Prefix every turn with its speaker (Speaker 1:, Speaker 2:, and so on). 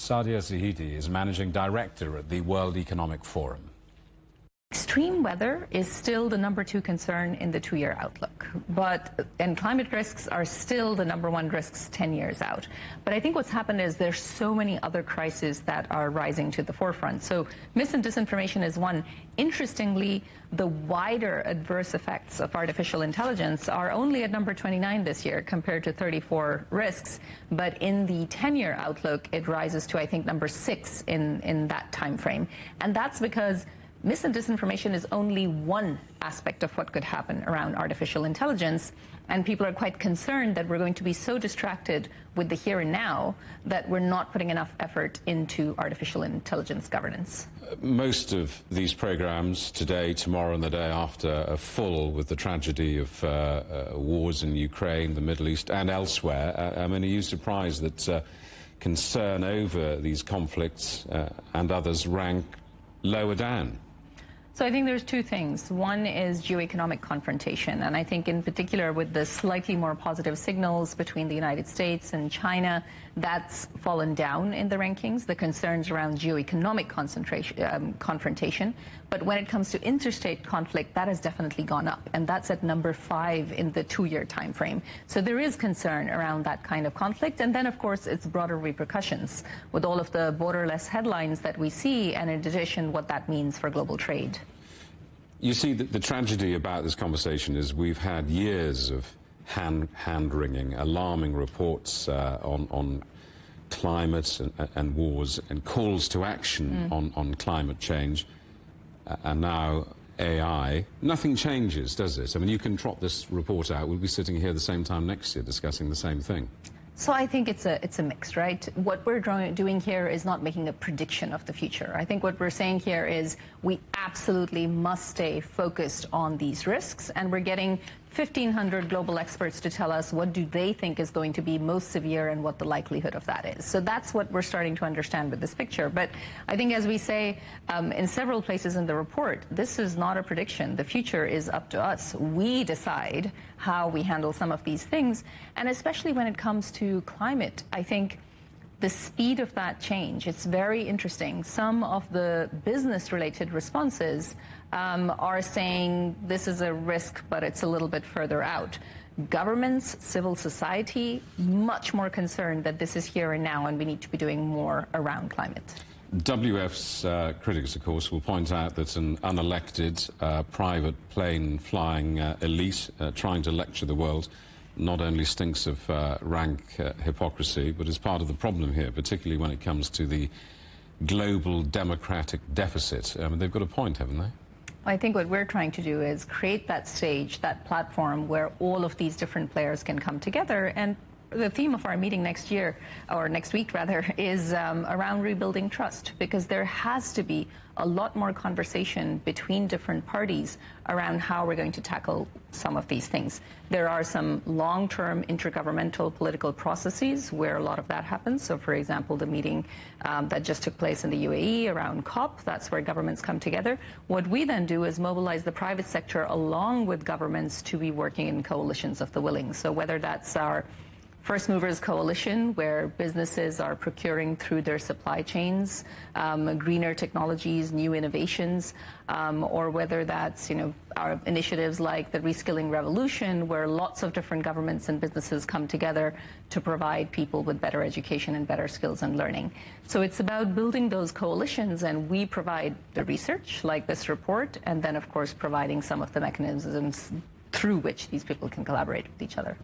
Speaker 1: Saadia Zahidi is Managing Director at the World Economic Forum.
Speaker 2: Extreme weather is still the #2 concern in the 2-year outlook, and climate risks are still the #1 risks 10 years out. But I think what's happened is there's so many other crises that are rising to the forefront. So mis and disinformation is one. Interestingly, the wider adverse effects of artificial intelligence are only at number 29 this year compared to 34 risks. But in the 10-year outlook, it rises to, I think, number 6 in that time frame. And that's because mis and disinformation is only one aspect of what could happen around artificial intelligence, and people are quite concerned that we're going to be so distracted with the here and now that we're not putting enough effort into artificial intelligence governance.
Speaker 1: Most of these programs today, tomorrow and the day after are full with the tragedy of wars in Ukraine, the Middle East and elsewhere. I mean, are you surprised that concern over these conflicts and others rank lower down?
Speaker 2: So I think there's two things. One is geoeconomic confrontation, and I think in particular with the slightly more positive signals between the United States and China, that's fallen down in the rankings, the concerns around geoeconomic confrontation. But when it comes to interstate conflict, that has definitely gone up, and that's at number 5 in the 2-year time frame. So there is concern around that kind of conflict, and then of course its broader repercussions with all of the borderless headlines that we see, and in addition what that means for global trade.
Speaker 1: You see, the tragedy about this conversation is we've had years of hand-wringing, alarming reports on climate and wars and calls to action on climate change. And now AI. Nothing changes, does it? I mean, you can trot this report out. We'll be sitting here the same time next year discussing the same thing.
Speaker 2: So I think it's a mix, right? What we're doing here is not making a prediction of the future. I think what we're saying here is we absolutely must stay focused on these risks, and we're getting 1,500 global experts to tell us what do they think is going to be most severe and what the likelihood of that is. So that's what we're starting to understand with this picture. But I think, as we say in several places in the report, this is not a prediction. The future is up to us. We decide how we handle some of these things, and especially when it comes to climate, I think the speed of that change, it's very interesting. Some of the business-related responses are saying this is a risk, but it's a little bit further out. Governments, civil society, much more concerned that this is here and now, and we need to be doing more around climate.
Speaker 1: WEF's critics, of course, will point out that an unelected private plane-flying elite trying to lecture the world not only stinks of rank hypocrisy, but is part of the problem here, particularly when it comes to the global democratic deficit. I mean, they've got a point, haven't they?
Speaker 2: I think what we're trying to do is create that stage, that platform where all of these different players can come together. And the theme of our meeting next year, or next week rather, is around rebuilding trust, because there has to be a lot more conversation between different parties around how we're going to tackle some of these things. There are some long-term intergovernmental political processes where a lot of that happens. So, for example, the meeting that just took place in the UAE around COP, that's where governments come together. What we then do is mobilize the private sector along with governments to be working in coalitions of the willing. So whether that's our First Movers Coalition, where businesses are procuring through their supply chains greener technologies, new innovations, or whether that's our initiatives like the Reskilling Revolution, where lots of different governments and businesses come together to provide people with better education and better skills and learning. So it's about building those coalitions, and we provide the research like this report, and then of course providing some of the mechanisms through which these people can collaborate with each other.